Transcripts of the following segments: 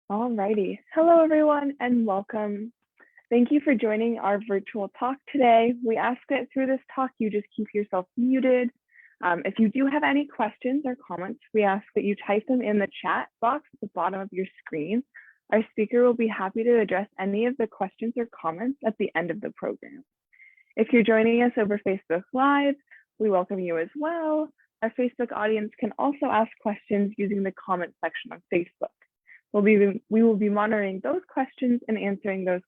Alrighty. Hello, everyone, and welcome. Thank you for joining our virtual talk today. We ask that through this talk, you just keep yourself muted. If you do have any questions or comments, we ask that you type them in the chat box at the bottom of your screen. Our speaker will be happy to address any of the questions or comments at the end of the program. If you're joining us over Facebook Live, we welcome you as well. Our Facebook audience can also ask questions using the comment section on Facebook. We will be monitoring those questions and answering those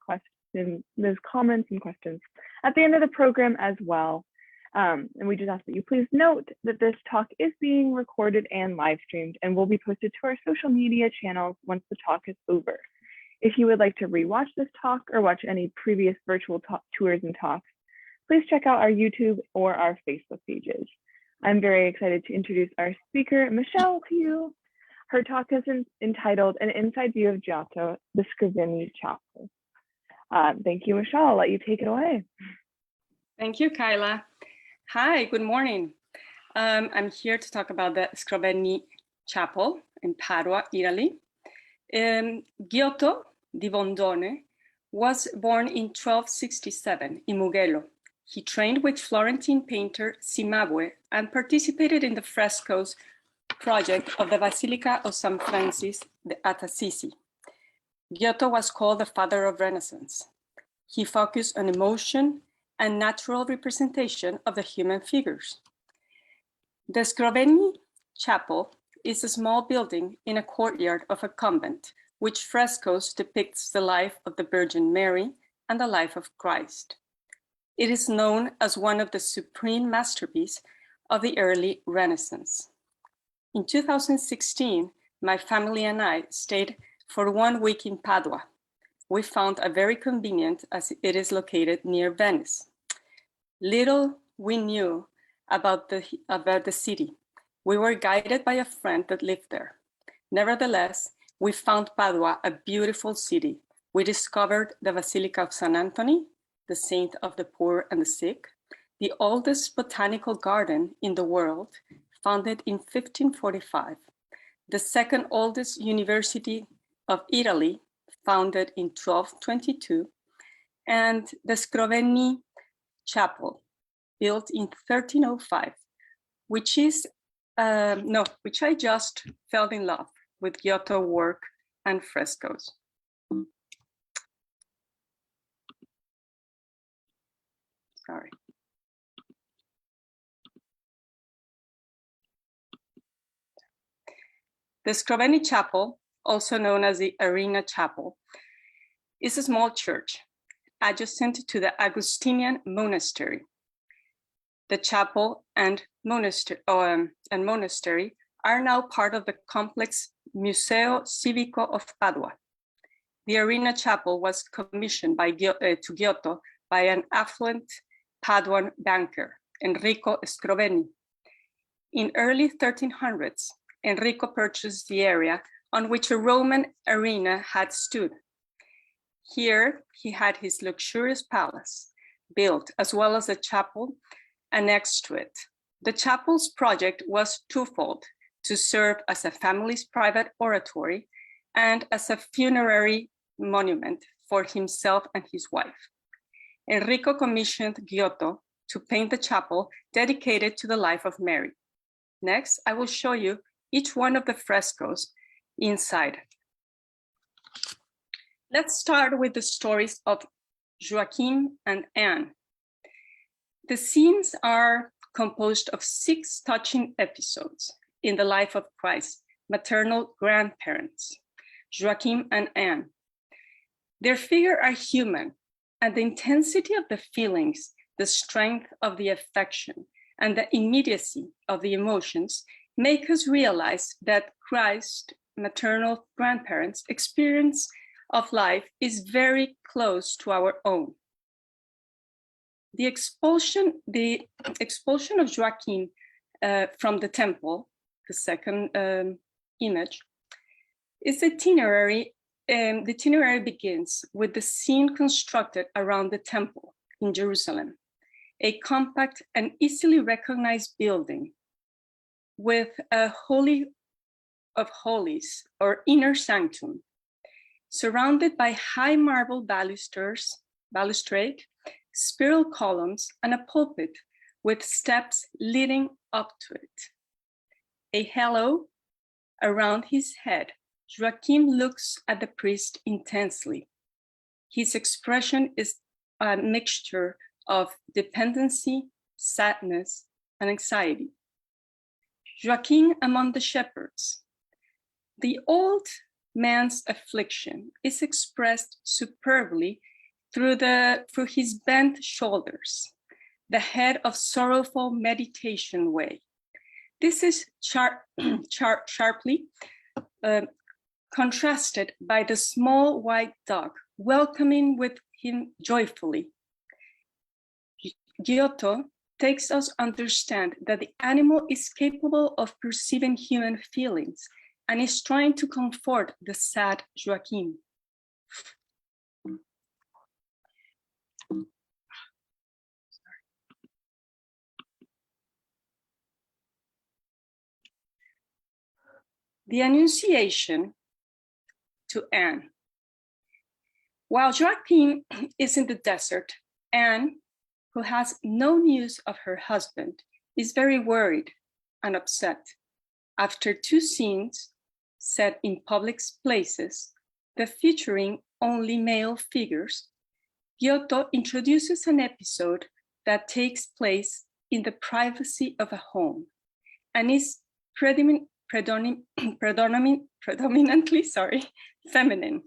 comments and questions at the end of the program as well. And we just ask that you please note that this talk is being recorded and live streamed and will be posted to our social media channels once the talk is over. If you would like to rewatch this talk or watch any previous virtual tours and talks, please check out our YouTube or our Facebook pages. I'm very excited to introduce our speaker, Michelle, to you. Her talk is entitled An Inside View of Giotto, the Scrovegni Chapel. Thank you, Michelle. I'll let you take it away. Thank you, Kyla. Hi, good morning. I'm here to talk about the Scrovegni Chapel in Padua, Italy. Giotto di Bondone was born in 1267 in Mugello. He trained with Florentine painter Cimabue and participated in the frescoes project of the Basilica of St. Francis at Assisi. Giotto was called the father of Renaissance. He focused on emotion and natural representation of the human figures. The Scrovegni Chapel is a small building in a courtyard of a convent, which frescoes depicts the life of the Virgin Mary and the life of Christ. It is known as one of the supreme masterpieces of the early Renaissance. In 2016, my family and I stayed for 1 week in Padua. We found it very convenient as it is located near Venice. Little we knew about the city. We were guided by a friend that lived there. Nevertheless, we found Padua a beautiful city. We discovered the Basilica of San Anthony, the saint of the poor and the sick, the oldest botanical garden in the world, founded in 1545, the second oldest university of Italy, founded in 1222, and the Scrovegni Chapel, built in 1305, which I just fell in love with Giotto work and frescoes. Sorry. The Scrovegni Chapel, also known as the Arena Chapel, is a small church adjacent to the Augustinian monastery. The chapel and monastery are now part of the complex Museo Civico of Padua. The Arena Chapel was commissioned to Giotto by an affluent Paduan banker, Enrico Scrovegni. In early 1300s, Enrico purchased the area on which a Roman arena had stood. Here, he had his luxurious palace built, as well as a chapel annexed to it. The chapel's project was twofold: to serve as a family's private oratory and as a funerary monument for himself and his wife. Enrico commissioned Giotto to paint the chapel dedicated to the life of Mary. Next, I will show you each one of the frescoes inside. Let's start with the stories of Joachim and Anne. The scenes are composed of 6 touching episodes in the life of Christ's maternal grandparents, Joachim and Anne. Their figures are human, and the intensity of the feelings, the strength of the affection, and the immediacy of the emotions make us realize that Christ's maternal grandparents' experience of life is very close to our own. The expulsion of Joachim from the temple, the second image, is itinerary. The itinerary begins with the scene constructed around the temple in Jerusalem, a compact and easily recognized building with a holy of holies or inner sanctum, surrounded by high marble balustrade, spiral columns, and a pulpit with steps leading up to it. A halo around his head, Joachim looks at the priest intensely. His expression is a mixture of dependency, sadness, and anxiety. Joachim among the shepherds. The old man's affliction is expressed superbly through his bent shoulders, the head of sorrowful meditation way. This is sharply contrasted by the small white dog welcoming with him joyfully. Giotto takes us to understand that the animal is capable of perceiving human feelings and is trying to comfort the sad Joachim. The Annunciation to Anne. While Joachim is in the desert, Anne, who has no news of her husband, is very worried and upset. After two scenes set in public places, featuring only male figures, Giotto introduces an episode that takes place in the privacy of a home and is predominantly feminine.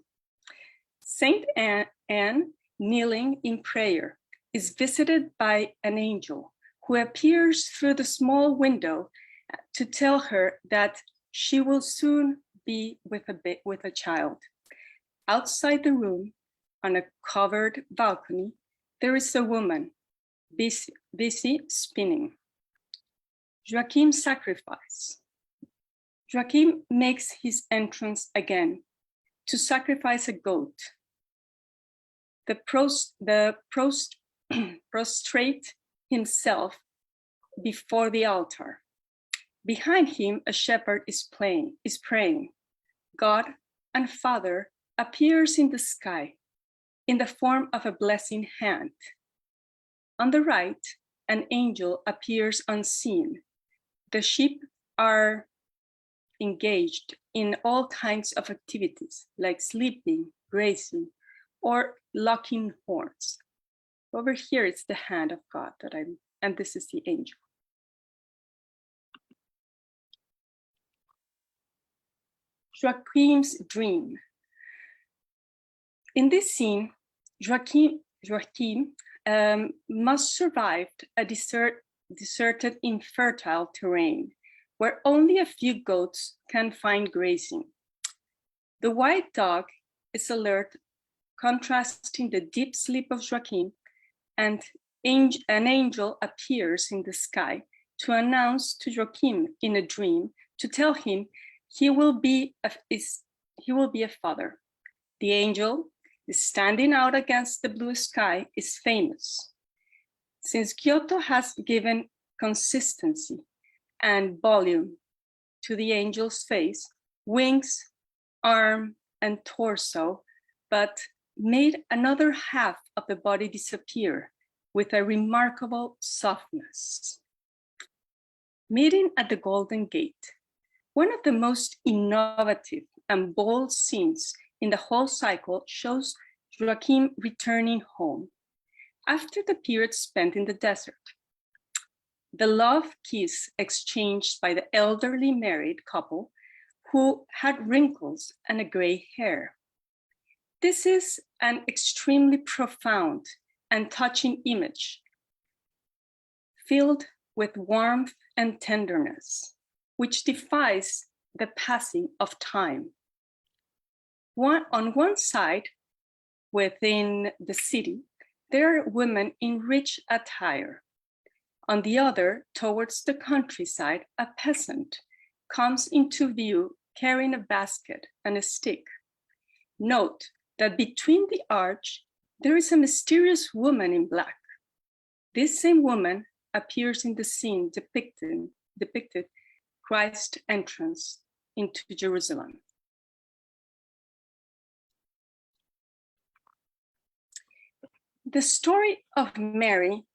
Saint Anne, kneeling in prayer, is visited by an angel who appears through the small window to tell her that she will soon be with a child. Outside the room, on a covered balcony, there is a woman busy spinning. Joachim's sacrifice. Joachim makes his entrance again to sacrifice a goat. The prostrate himself before the altar. Behind him, a shepherd is praying. God and Father appears in the sky in the form of a blessing hand. On the right, an angel appears unseen. The sheep are engaged in all kinds of activities like sleeping, grazing, or locking horns. Over here, it's the hand of God and this is the angel. Joachim's dream. In this scene, Joachim must survive a deserted, infertile terrain where only a few goats can find grazing. The white dog is alert, contrasting the deep sleep of Joachim, and an angel appears in the sky to announce to Joachim in a dream to tell him he will be a father. The angel is standing out against the blue sky is famous. Since Giotto has given consistency and volume to the angel's face, wings, arm, and torso, but made another half of the body disappear with a remarkable softness. Meeting at the Golden Gate, one of the most innovative and bold scenes in the whole cycle shows Joachim returning home after the period spent in the desert. The love kiss exchanged by the elderly married couple who had wrinkles and a gray hair. This is an extremely profound and touching image, filled with warmth and tenderness, which defies the passing of time. On one side, within the city, there are women in rich attire. On the other, towards the countryside, a peasant comes into view carrying a basket and a stick. Note that between the arch, there is a mysterious woman in black. This same woman appears in the scene depicted Christ's entrance into Jerusalem. The story of Mary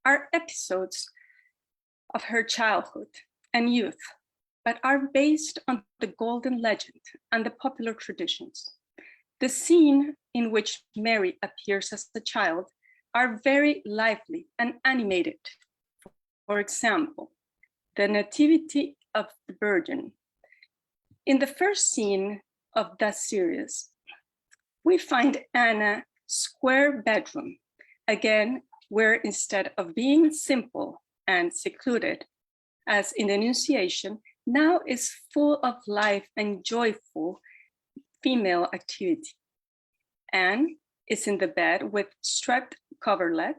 are episodes of her childhood and youth, but are based on the golden legend and the popular traditions. The scene in which Mary appears as a child are very lively and animated. For example, the Nativity of the Virgin. In the first scene of that series, we find Anna's square bedroom, again, where instead of being simple and secluded, as in the Annunciation, now is full of life and joyful female activity. Anne is in the bed with striped coverlet,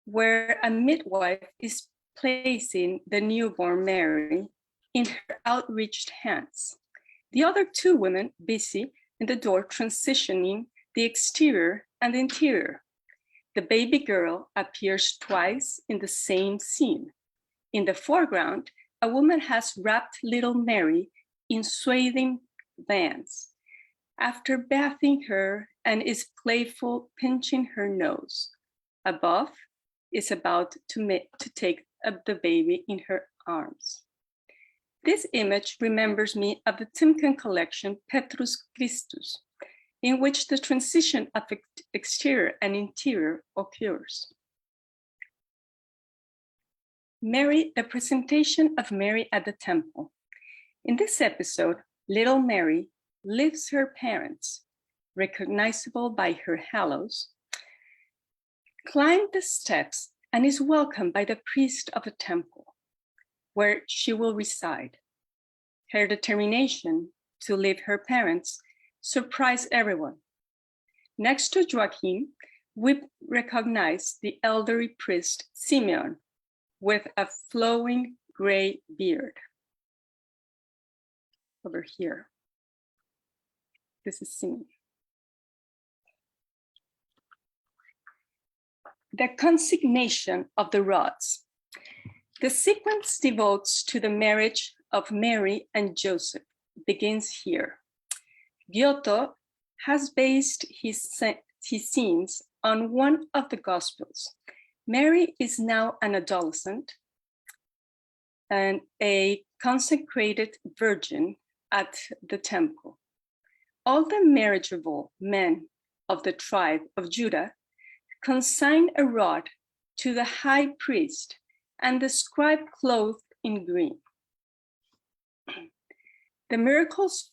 where a midwife is placing the newborn Mary in her outreached hands. The other two women busy in the door transitioning the exterior and the interior. The baby girl appears twice in the same scene. In the foreground, a woman has wrapped little Mary in swathing bands after bathing her and is playful pinching her nose. Above is about to take up the baby in her arms. This image remembers me of the Timken collection Petrus Christus, in which the transition of exterior and interior occurs. Mary, the presentation of Mary at the temple. In this episode, little Mary leaves her parents, recognizable by her halos, climbs the steps and is welcomed by the priest of the temple, where she will reside. Her determination to leave her parents surprised everyone. Next to Joachim, we recognize the elderly priest Simeon with a flowing gray beard. Over here. This is Simeon. The consignation of the rods. The sequence devotes to the marriage of Mary and Joseph begins here. Giotto has based his scenes on one of the Gospels. Mary is now an adolescent and a consecrated virgin at the temple. All the marriageable men of the tribe of Judah consign a rod to the high priest and the scribe clothed in green. The miraculous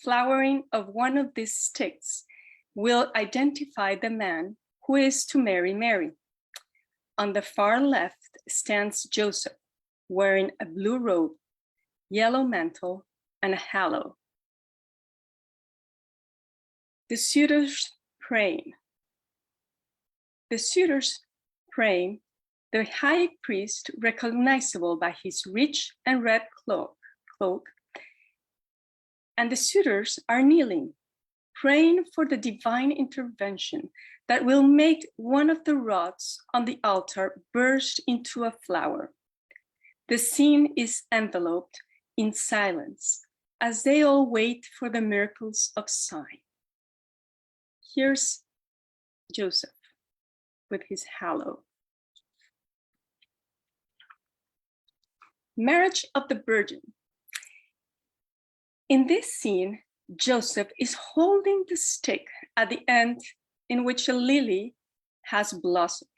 flowering of one of these sticks will identify the man who is to marry Mary. On the far left stands Joseph, wearing a blue robe, yellow mantle, and a halo. The suitors praying. The high priest, recognizable by his rich and red cloak, and the suitors are kneeling, praying for the divine intervention that will make one of the rods on the altar burst into a flower. The scene is enveloped in silence as they all wait for the miracles of sign. Here's Joseph with his halo. Marriage of the Virgin. In this scene, Joseph is holding the stick at the end in which a lily has blossomed,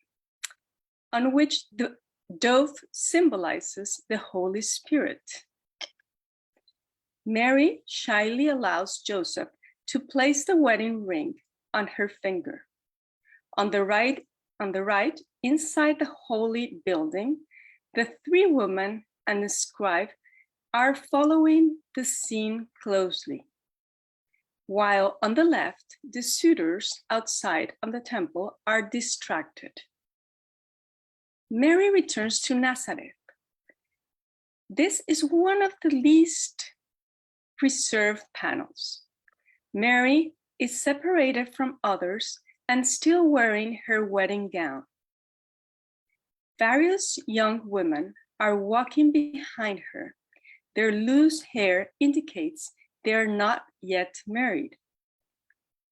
on which the dove symbolizes the Holy Spirit. Mary shyly allows Joseph to place the wedding ring on her finger. On the right, inside the holy building, the three women and the scribe are following the scene closely, while on the left, the suitors outside of the temple are distracted. Mary returns to Nazareth. This is one of the least preserved panels. Mary is separated from others and still wearing her wedding gown. Various young women are walking behind her. Their loose hair indicates they are not yet married.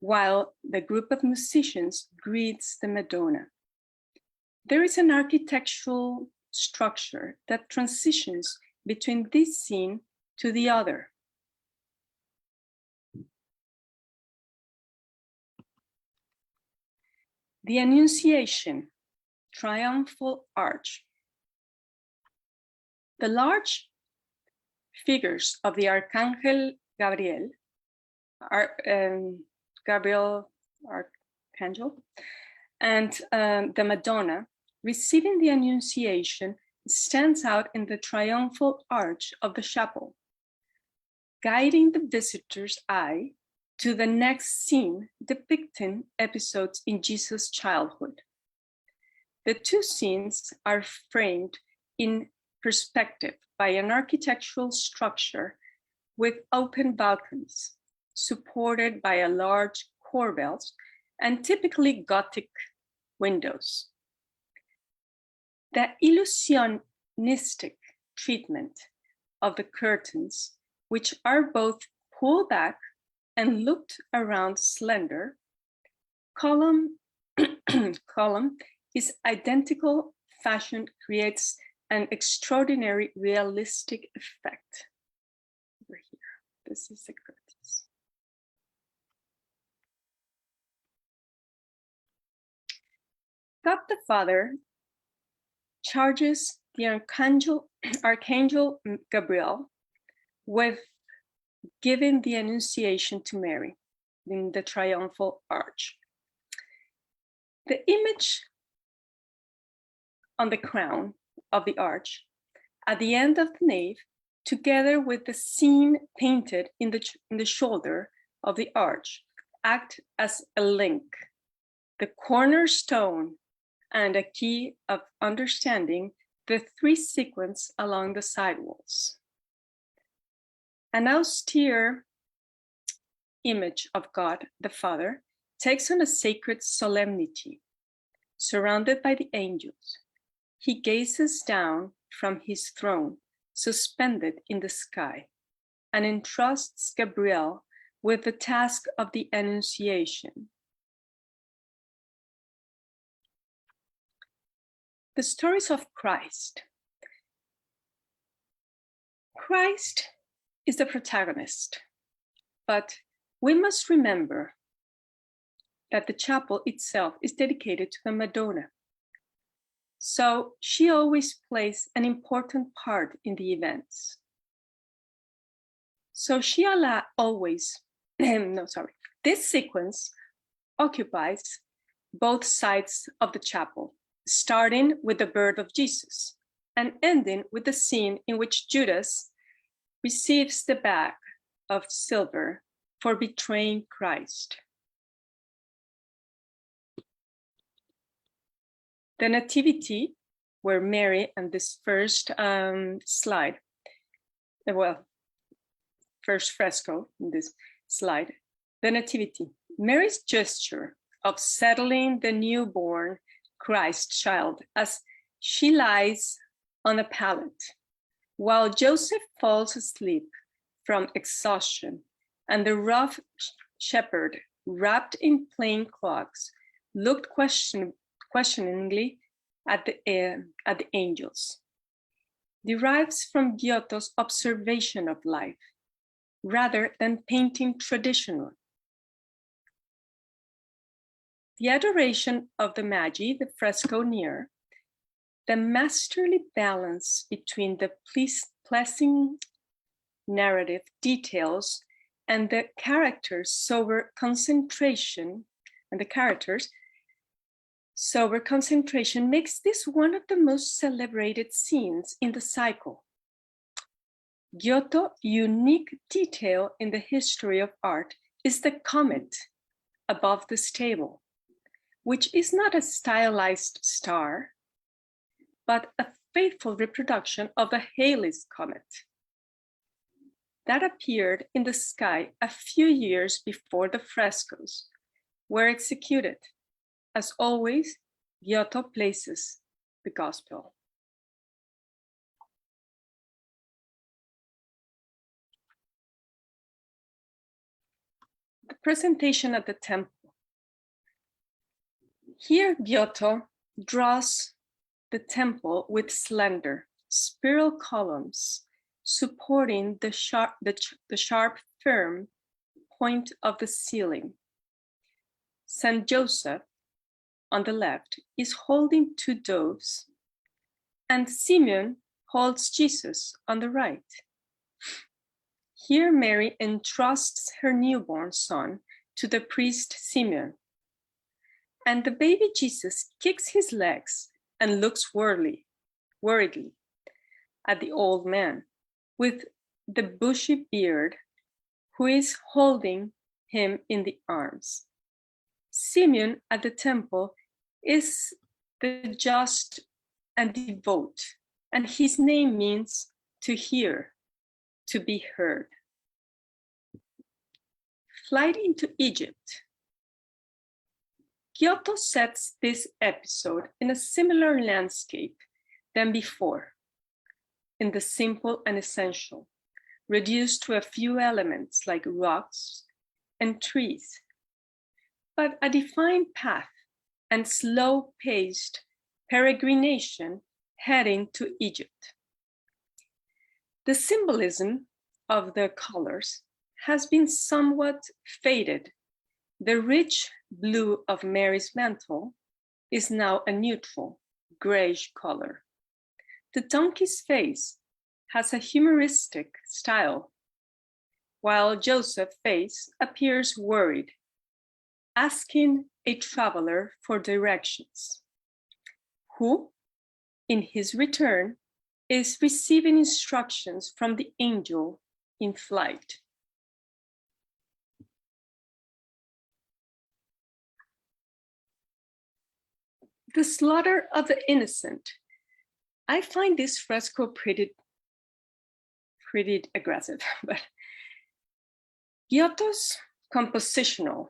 while the group of musicians greets the Madonna. There is an architectural structure that transitions between this scene to the other. The Annunciation, triumphal arch. The large figures of the Archangel Gabriel, Gabriel Archangel, and the Madonna receiving the Annunciation stands out in the triumphal arch of the chapel, guiding the visitor's eye to the next scene depicting episodes in Jesus' childhood. The two scenes are framed in perspective by an architectural structure with open balconies, supported by a large corbels and typically Gothic windows. The illusionistic treatment of the curtains, which are both pulled back and looped around slender, column is identical fashion creates an extraordinary realistic effect. Over here, this is the curtains. God the Father charges the Archangel Gabriel with giving the Annunciation to Mary in the triumphal arch. The image on the crown of the arch at the end of the nave, together with the scene painted in the shoulder of the arch, act as a link, the cornerstone and a key of understanding the three sequins along the side walls. An austere image of God the Father takes on a sacred solemnity. Surrounded by the angels, he gazes down from his throne, suspended in the sky, and entrusts Gabriel with the task of the Annunciation. The stories of Christ. Christ is the protagonist, but we must remember that the chapel itself is dedicated to the Madonna. So she always plays an important part in the events. So she always, this sequence occupies both sides of the chapel, starting with the birth of Jesus and ending with the scene in which Judas receives the bag of silver for betraying Christ. The Nativity, where Mary, and this first slide, first fresco in this slide, the Nativity, Mary's gesture of settling the newborn Christ child as she lies on a pallet, while Joseph falls asleep from exhaustion, and the rough shepherd, wrapped in plain cloths, looked questioningly at the angels, derives from Giotto's observation of life, rather than painting traditional. The Adoration of the Magi, the fresco near, the masterly balance between the pleasing narrative details and the characters' sober concentration, makes this one of the most celebrated scenes in the cycle. Giotto's unique detail in the history of art is the comet above the stable, which is not a stylized star, but a faithful reproduction of the Halley's comet that appeared in the sky a few years before the frescoes were executed. As always, Giotto places the gospel. The Presentation at the temple. Here Giotto draws the temple with slender spiral columns supporting the sharp, firm point of the ceiling. Saint Joseph, on the left, is holding two doves, and Simeon holds Jesus on the right. Here Mary entrusts her newborn son to the priest Simeon, and the baby Jesus kicks his legs and looks worriedly at the old man with the bushy beard who is holding him in the arms. Simeon at the temple is the just and devout, and his name means to hear, to be heard. Flight into Egypt. Giotto sets this episode in a similar landscape than before, in the simple and essential, reduced to a few elements like rocks and trees, but a defined path and slow-paced peregrination heading to Egypt. The symbolism of the colors has been somewhat faded. The rich blue of Mary's mantle is now a neutral, grayish color. The donkey's face has a humoristic style, while Joseph's face appears worried, asking a traveler for directions, who, in his return, is receiving instructions from the angel in flight. The slaughter of the innocent. I find this fresco pretty aggressive, but Giotto's compositional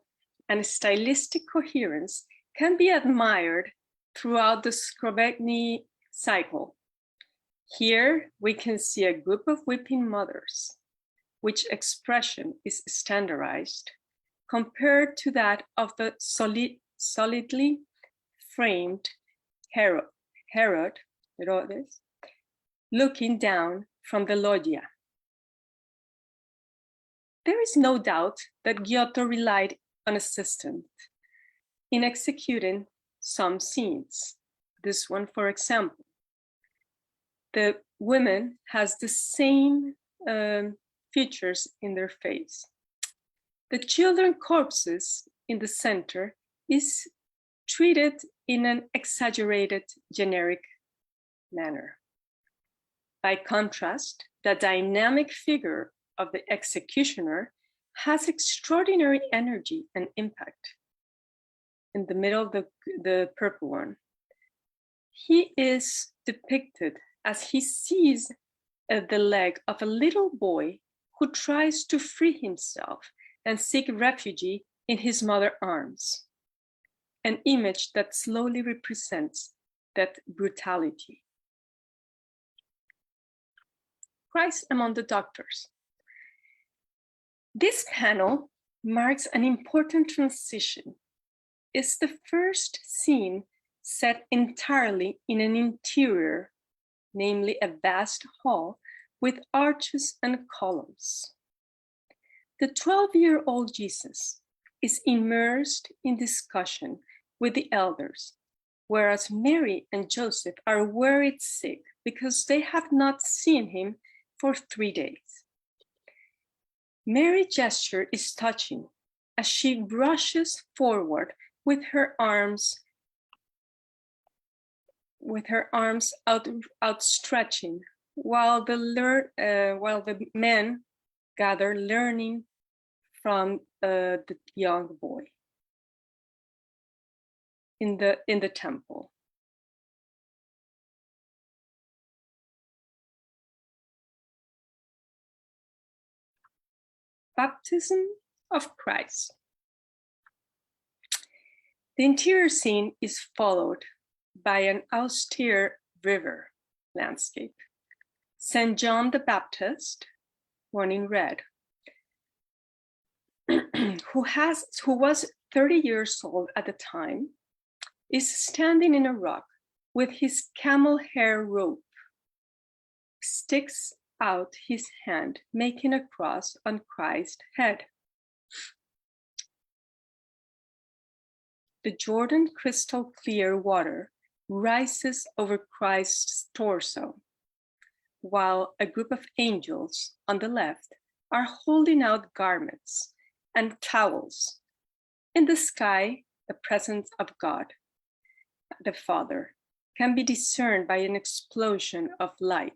and stylistic coherence can be admired throughout the Scrovegni cycle. Here we can see a group of weeping mothers, which expression is standardized compared to that of the solidly framed Herodes, looking down from the loggia. There is no doubt that Giotto relied on assistance in executing some scenes. This one, for example. The women has the same features in their face. The children corpses in the center is treated in an exaggerated, generic manner. By contrast, the dynamic figure of the executioner has extraordinary energy and impact. In the middle of the purple one, he is depicted as he sees the leg of a little boy who tries to free himself and seek refuge in his mother's arms, an image that slowly represents that brutality. Christ among the doctors. This panel marks an important transition. It's the first scene set entirely in an interior, namely a vast hall with arches and columns. The 12-year-old Jesus is immersed in discussion with the elders, whereas Mary and Joseph are worried sick because they have not seen him for 3 days. Mary's gesture is touching as she rushes forward with her arms outstretching, while the men gather, learning from the young boy in the temple. Baptism of Christ. The interior scene is followed by an austere river landscape. St. John the Baptist, one in red, who was 30 years old at the time, is standing in a rock with his camel hair rope, sticks out his hand, making a cross on Christ's head. The Jordan crystal clear water rises over Christ's torso, while a group of angels on the left are holding out garments and towels. In the sky, the presence of God, the Father, can be discerned by an explosion of light.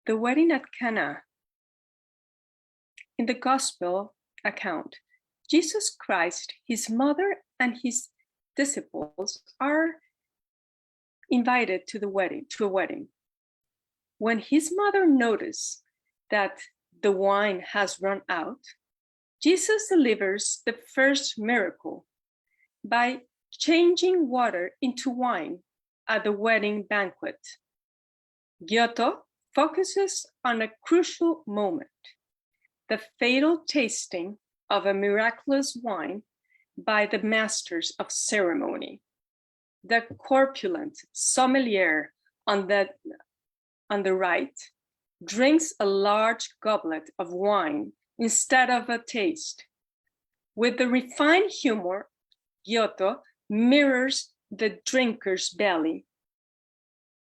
The wedding at Cana. In the Gospel account, Jesus Christ, his mother, and his disciples are invited to a wedding. When his mother notices that the wine has run out, Jesus delivers the first miracle by changing water into wine at the wedding banquet. Giotto focuses on a crucial moment, the fatal tasting of a miraculous wine by the masters of ceremony. The corpulent sommelier on the right drinks a large goblet of wine instead of a taste. With the refined humor, Giotto mirrors the drinker's belly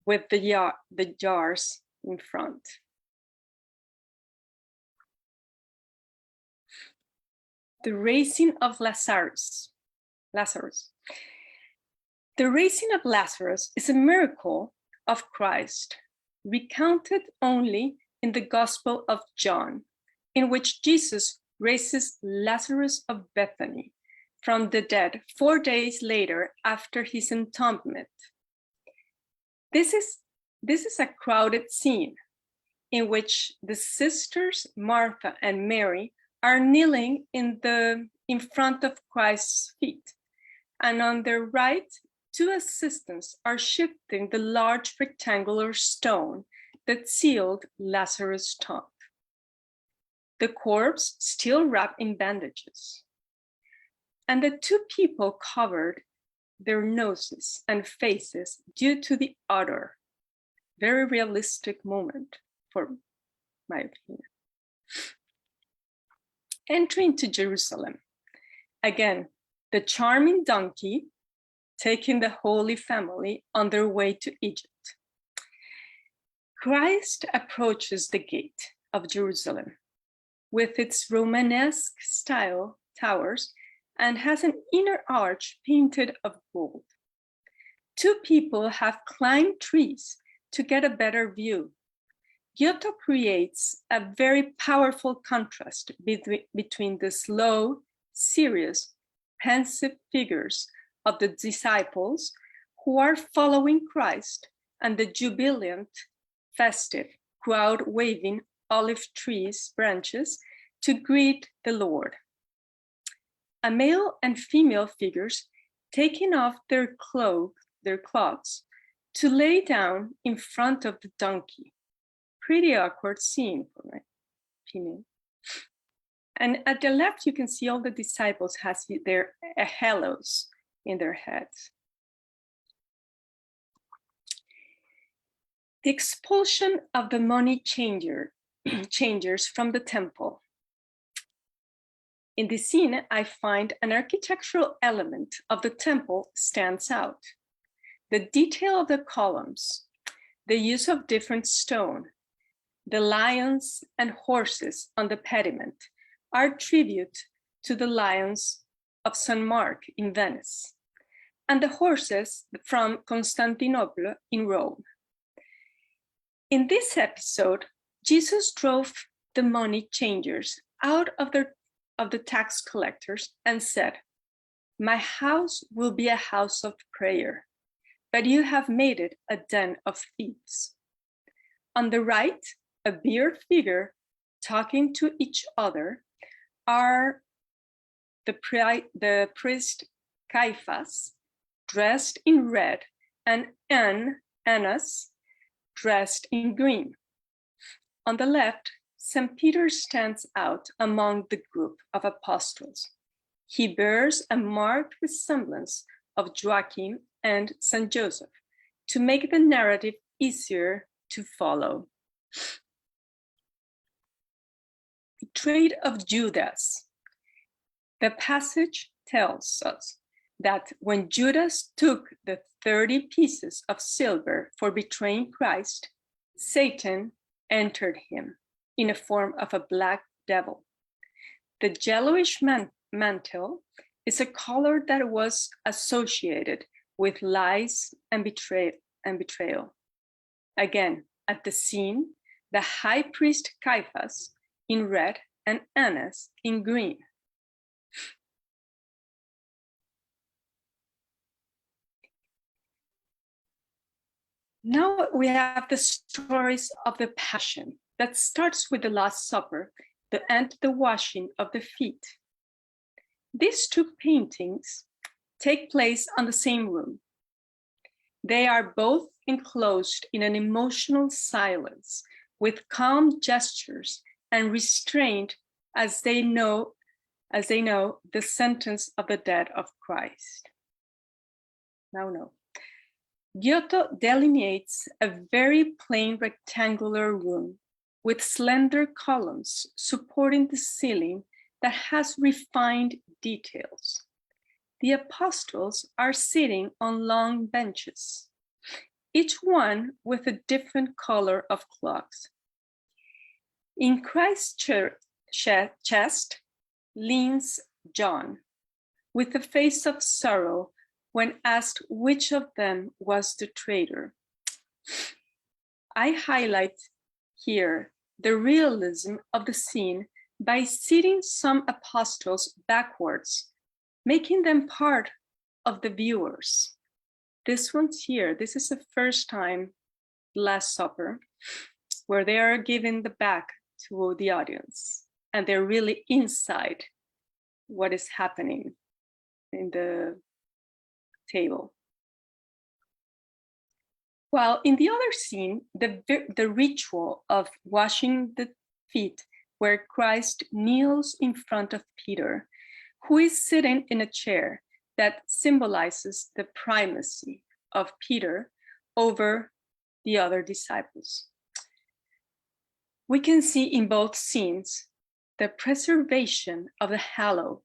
with the jars in front. The raising of Lazarus. The raising of Lazarus is a miracle of Christ, recounted only in the Gospel of John, in which Jesus raises Lazarus of Bethany from the dead 4 days later after his entombment. This is a crowded scene in which the sisters Martha and Mary are kneeling in front of Christ's feet, and on their right, 2 assistants are shifting the large rectangular stone that sealed Lazarus' tomb. The corpse still wrapped in bandages, and the 2 people covered their noses and faces due to the odor. Very realistic moment, for my opinion. Entering to Jerusalem. Again, the charming donkey taking the Holy Family on their way to Egypt. Christ approaches the gate of Jerusalem with its Romanesque style towers and has an inner arch painted of gold. 2 people have climbed trees to get a better view. Giotto creates a very powerful contrast between the slow, serious, pensive figures of the disciples who are following Christ and the jubilant, festive crowd waving olive trees branches to greet the Lord. A male and female figures taking off their cloaks to lay down in front of the donkey. Pretty awkward scene, for my opinion. And at the left, you can see all the disciples has their halos in their heads. The expulsion of the money changers from the temple. In this scene, I find an architectural element of the temple stands out. The detail of the columns, the use of different stone, the lions and horses on the pediment are tribute to the lions of St. Mark in Venice, and the horses from Constantinople in Rome. In this episode, Jesus drove the money changers out of the tax collectors and said, "My house will be a house of prayer, but you have made it a den of thieves." On the right, a bearded figure talking to each other are the priest Caiaphas, dressed in red, and Annas, dressed in green. On the left, St. Peter stands out among the group of apostles. He bears a marked resemblance of Joachim and St. Joseph to make the narrative easier to follow. The trade of Judas. The passage tells us that when Judas took the 30 pieces of silver for betraying Christ, Satan entered him in the form of a black devil. The yellowish mantle is a color that was associated with lies and betrayal. Again, at the scene, the high priest Caiaphas in red and Annas in green. Now we have the stories of the Passion that starts with the Last Supper and the washing of the feet. These two paintings take place on the same room. They are both enclosed in an emotional silence with calm gestures and restraint as they know the sentence of the death of Christ. Now no. Giotto delineates a very plain rectangular room with slender columns supporting the ceiling that has refined details. The apostles are sitting on long benches, each one with a different color of cloths. In Christ's chest leans John, with a face of sorrow when asked which of them was the traitor. I highlight here the realism of the scene by seating some apostles backwards, making them part of the viewers. This one's here. This is the first time, Last Supper, where they are giving the back to the audience, and they're really inside what is happening in the table. While in the other scene, the ritual of washing the feet, where Christ kneels in front of Peter, who is sitting in a chair that symbolizes the primacy of Peter over the other disciples. We can see in both scenes the preservation of the halo.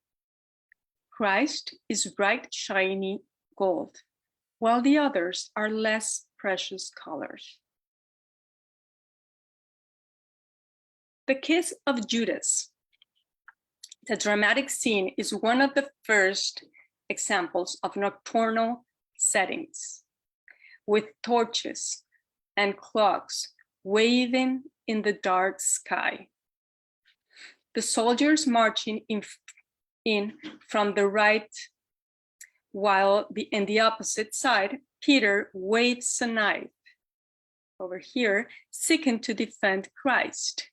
Christ is bright, shiny gold, while the others are less precious colors. The Kiss of Judas. The dramatic scene is one of the first examples of nocturnal settings, with torches and clocks waving in the dark sky. The soldiers marching in from the right, while in the opposite side, Peter waves a knife over here, seeking to defend Christ.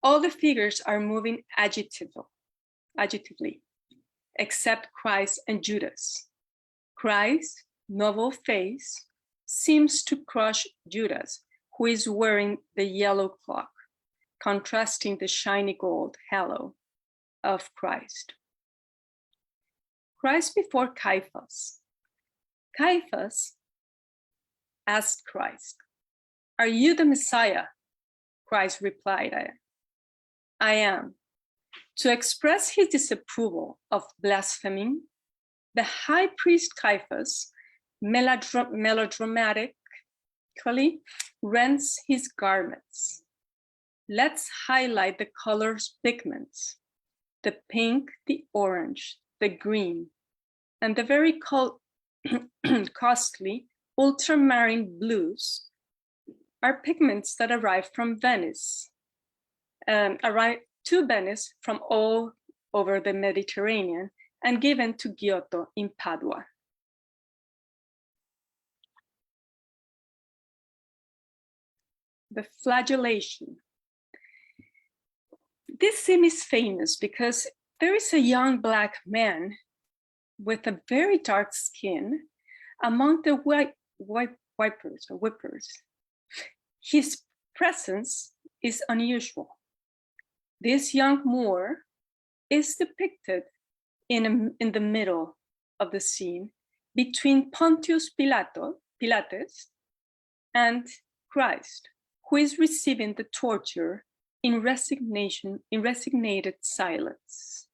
All the figures are moving agitatively, except Christ and Judas. Christ's noble face seems to crush Judas, who is wearing the yellow cloak, contrasting the shiny gold halo of Christ. Christ before Caiaphas. Caiaphas asked Christ, "Are you the Messiah?" Christ replied, "I am." To express his disapproval of blaspheming, the high priest Caiaphas melodramatically rents his garments. Let's highlight the colors pigments: the pink, the orange, the green, and the very costly ultramarine blues are pigments that arrive from Venice, arrive to Venice from all over the Mediterranean and given to Giotto in Padua. The flagellation. This scene is famous because there is a young black man with a very dark skin among the whippers. His presence is unusual. This young Moor is depicted in the middle of the scene between Pontius Pilates and Christ, who is receiving the torture in resignated silence.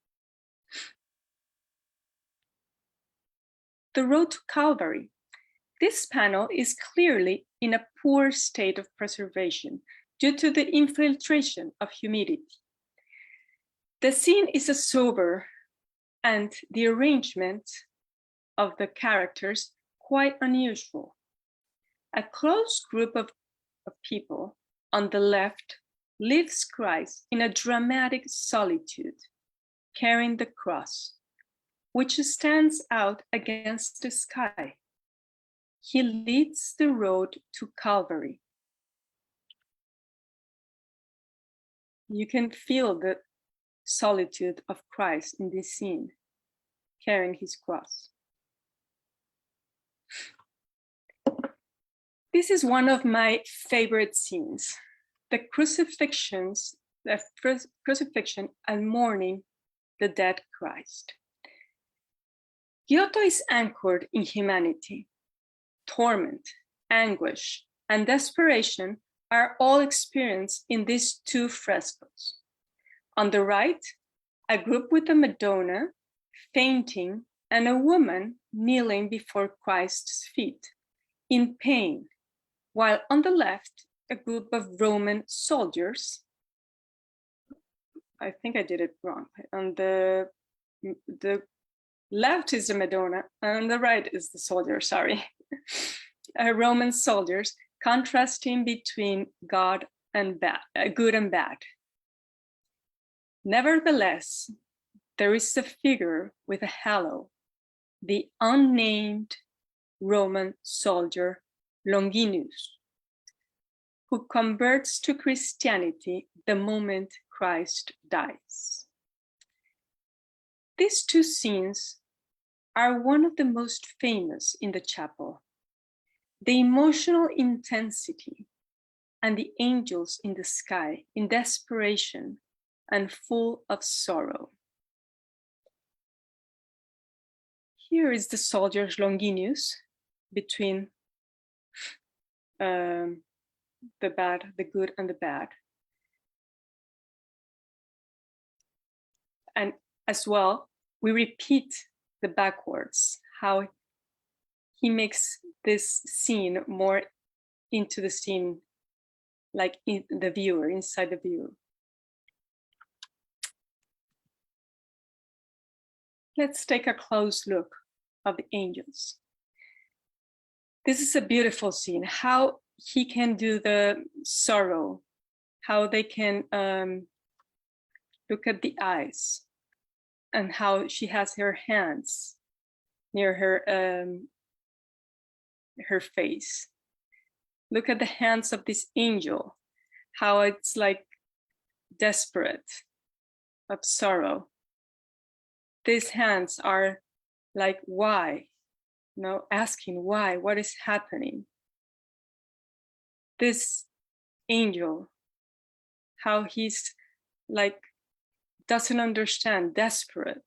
The road to Calvary. This panel is clearly in a poor state of preservation due to the infiltration of humidity. The scene is a sober and the arrangement of the characters quite unusual. A close group of people on the left leaves Christ in a dramatic solitude, carrying the cross, which stands out against the sky. He leads the road to Calvary. You can feel the solitude of Christ in this scene, carrying his cross. This is one of my favorite scenes, the crucifixion and mourning the dead Christ. Giotto is anchored in humanity. Torment, anguish, and desperation are all experienced in these two frescoes. On the right, a group with a Madonna fainting and a woman kneeling before Christ's feet in pain, while on the left, a group of Roman soldiers. I think I did it wrong. On the left is the Madonna, and on the right is the soldier, sorry. Roman soldiers contrasting between God and bad, good and bad. Nevertheless, there is a figure with a halo, the unnamed Roman soldier Longinus, who converts to Christianity the moment Christ dies. These two scenes are one of the most famous in the chapel. The emotional intensity and the angels in the sky in desperation and full of sorrow. Here is the soldier Longinus between the good and the bad. And as well, we repeat the backwards, how he makes this scene more into the scene, like in the viewer, inside the viewer. Let's take a close look of the angels. This is a beautiful scene, how he can do the sorrow, how they can look at the eyes, and how she has her hands near her face. Look at the hands of this angel, how it's like desperate of sorrow. These hands are like, why? Asking why, what is happening? This angel, how he's like, doesn't understand, desperate,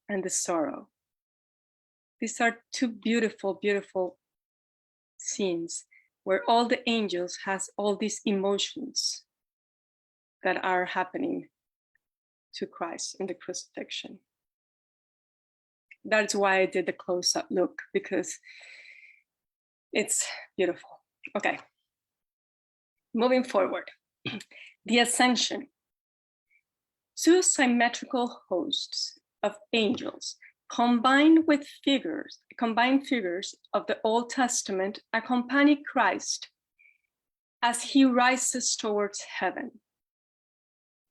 and the sorrow. These are two beautiful, beautiful scenes where all the angels has all these emotions that are happening to Christ in the crucifixion. That's why I did the close-up look, because it's beautiful. Okay, moving forward. The Ascension. Two symmetrical hosts of angels combined figures of the Old Testament accompany Christ as he rises towards heaven.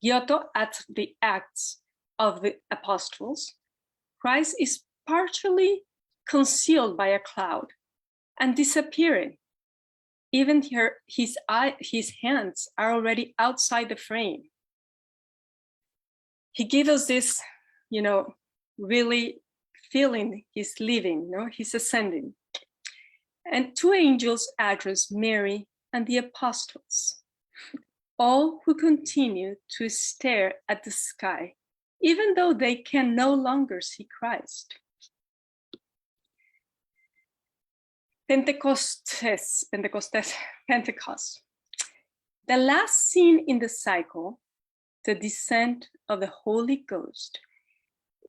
Giotto at the Acts of the Apostles, Christ is partially concealed by a cloud and disappearing. Even his hands are already outside the frame. He gives us this, really feeling he's leaving, he's ascending. And two angels address Mary and the apostles, all who continue to stare at the sky, even though they can no longer see Christ. Pentecost. The last scene in the cycle, the descent of the Holy Ghost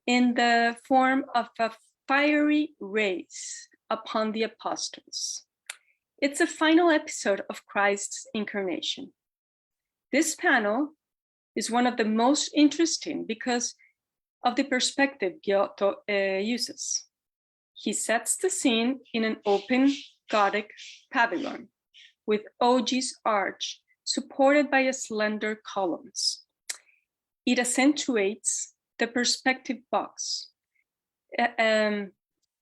in the form of a fiery rays upon the apostles. It's a final episode of Christ's incarnation. This panel is one of the most interesting because of the perspective Giotto uses. He sets the scene in an open Gothic pavilion with ogis arch supported by slender columns. It accentuates the perspective box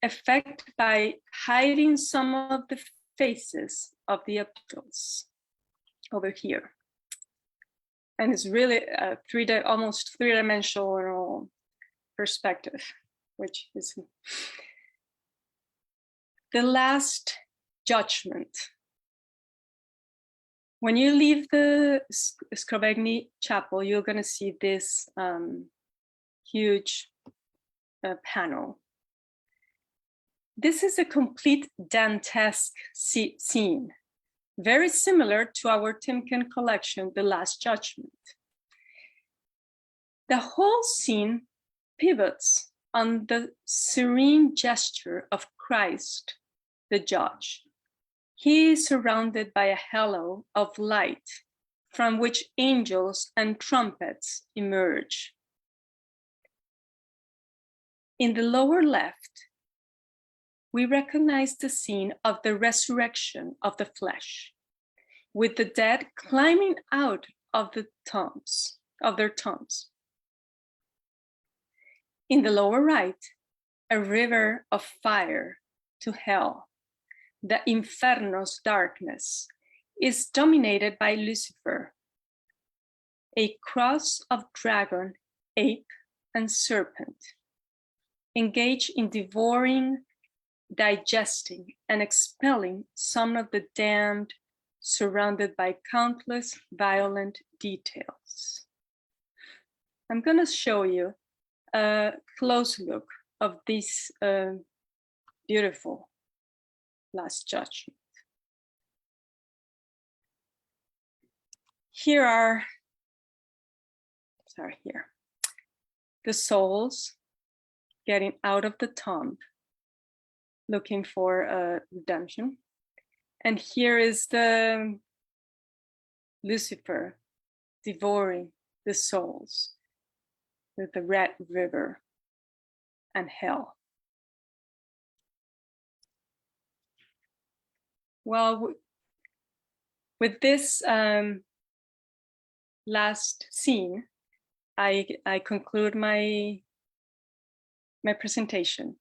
effect by hiding some of the faces of the apostles over here. And it's really a almost three-dimensional perspective, which is the last judgment. When you leave the Scrovegni Chapel, you're going to see this huge panel. This is a complete Dantesque scene, very similar to our Timken collection, The Last Judgment. The whole scene pivots on the serene gesture of Christ, the judge. He is surrounded by a halo of light from which angels and trumpets emerge. In the lower left, we recognize the scene of the resurrection of the flesh, with the dead climbing out of their tombs. In the lower right, a river of fire to hell. The Inferno's darkness is dominated by Lucifer, a cross of dragon, ape, and serpent, engaged in devouring, digesting, and expelling some of the damned, surrounded by countless violent details. I'm going to show you a close look of this beautiful Last Judgment. Here the souls getting out of the tomb, looking for redemption. And here is the Lucifer devouring the souls with the red river and hell. Well, with this last scene, I conclude my presentation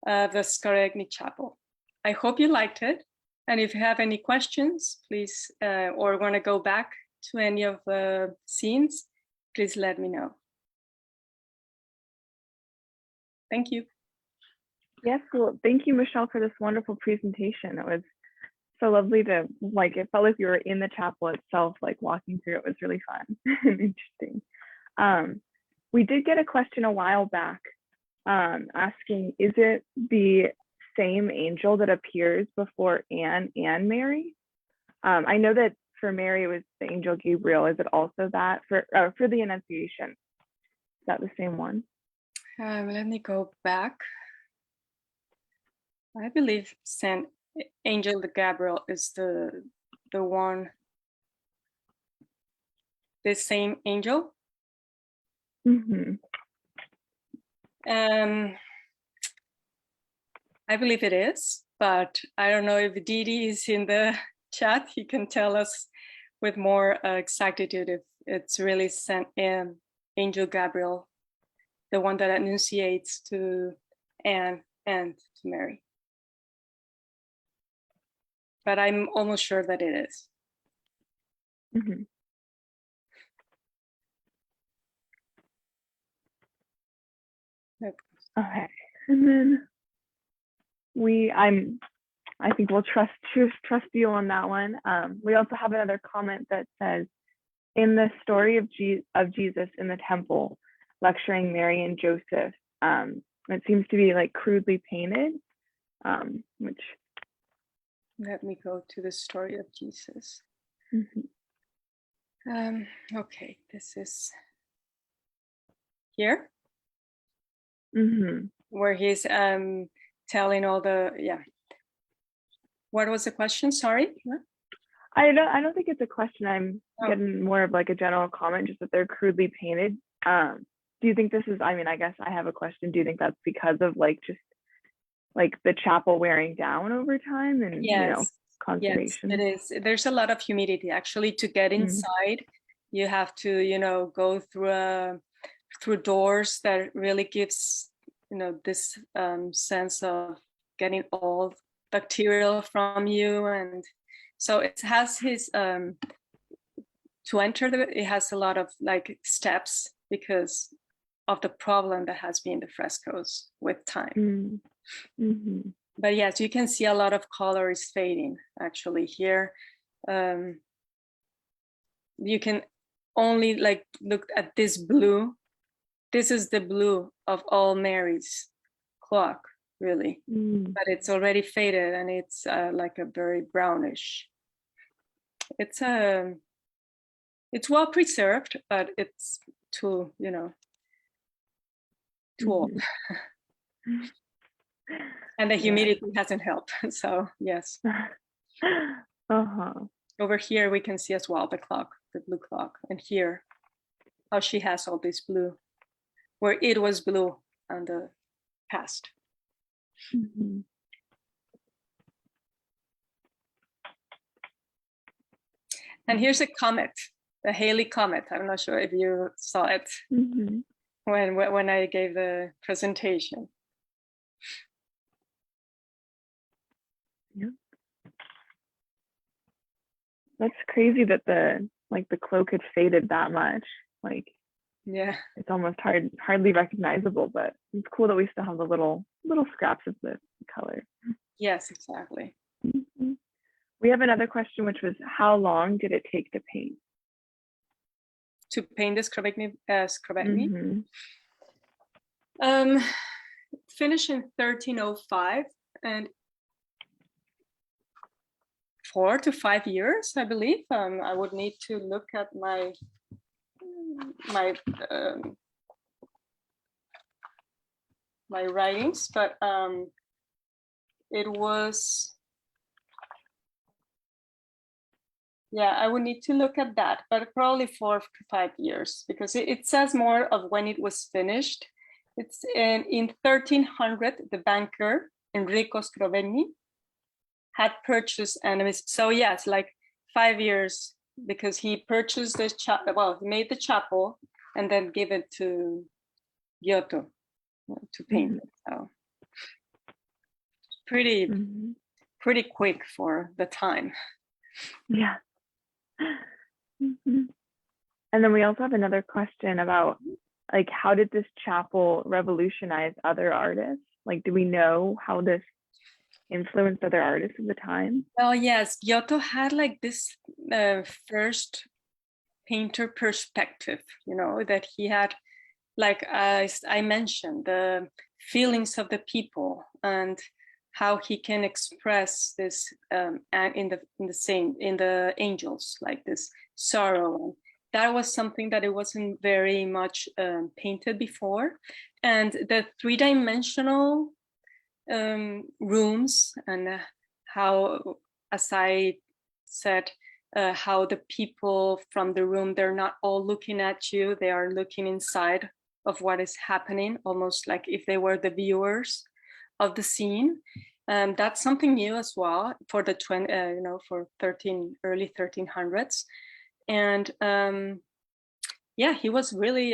of the Scrovegni Chapel. I hope you liked it. And if you have any questions, please, or want to go back to any of the scenes, please let me know. Thank you. Yes, well, thank you, Michelle, for this wonderful presentation. It was so lovely to, it felt like we were in the chapel itself, walking through. It was really fun and interesting. We did get a question a while back asking, is it the same angel that appears before Anne and Mary? I know that for Mary it was the angel Gabriel. Is it also that for the Annunciation? Is that the same one? Let me go back. I believe Saint Angel Gabriel is the one, the same angel. Mm-hmm. I believe it is, but I don't know if Didi is in the chat. He can tell us with more exactitude if it's really Saint Angel Gabriel, the one that annunciates to Anne and to Mary. But I'm almost sure that it is. Mm-hmm. Okay, and then I'm I think we'll trust you on that one. We also have another comment that says, in the story of Jesus in the temple, lecturing Mary and Joseph, it seems to be like crudely painted, which. Let me go to the story of Jesus. Okay, this is here, where he's telling all the, What was the question? Sorry. What? I don't think it's a question. I'm getting more of like a general comment, just that they're crudely painted. Do you think this is, I guess I have a question. Do you think that's because of like just like the chapel wearing down over time and conservation? Yes, it is. There's a lot of humidity actually. To get inside, you have to go through doors that really gives this sense of getting all bacterial from you. And so it has his to enter it has a lot of like steps because of the problem that has been the frescoes with time. But yes, you can see a lot of color is fading actually here. You can only like look at this blue. This is the blue of all Mary's clock, really, but it's already faded and it's like a very brownish. It's well preserved, but it's too old. And the humidity hasn't helped. So yes. Over here we can see as well the clock, the blue clock, and here how she has all this blue, where it was blue in the past. And here's a comet, the Halley comet. I'm not sure if you saw it when I gave the presentation. Yeah. That's crazy that the cloak had faded that much. Like, yeah, it's almost hardly recognizable, but it's cool that we still have the little scraps of the color. Yes, exactly. We have another question, which was, how long did it take to paint? To paint the Scrovegni? Finished in 1305 and 4 to 5 years, I believe. I would need to look at my writings, but it was, I would need to look at that, but probably 4 to 5 years, because it says more of when it was finished. It's in 1300, the banker Enrico Scrovegni had purchased so yes, like 5 years, because he purchased the he made the chapel and then gave it to Giotto to paint it. So pretty quick for the time. Yeah. And then we also have another question about like, how did this chapel revolutionize other artists? Like, do we know how this influenced other artists of the time? Well, yes, Giotto had like this first painter perspective, that he had, like I mentioned, the feelings of the people and how he can express this in the angels, like this sorrow. That was something that it wasn't very much painted before. And the three-dimensional rooms and how, as I said, how the people from the room, they're not all looking at you, they are looking inside of what is happening, almost like if they were the viewers of the scene. That's something new as well for the for early 1300s. And he was really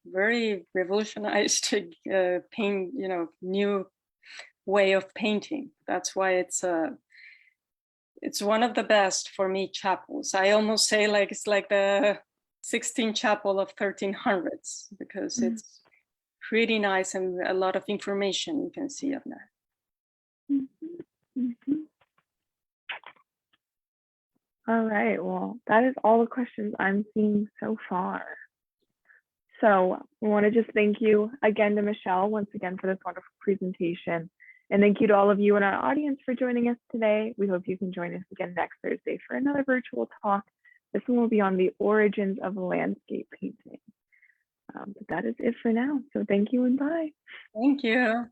very revolutionized to paint, new way of painting. That's why it's one of the best for me chapels. I almost say like it's like the Sixtine Chapel of 1300s, because it's pretty nice and a lot of information you can see of that. All right, well, that is all the questions I'm seeing so far. So we want to just thank you again to Michelle once again for this wonderful presentation. And thank you to all of you in our audience for joining us today. We hope you can join us again next Thursday for another virtual talk. This one will be on the origins of landscape painting. But that is it for now. So thank you and bye. Thank you.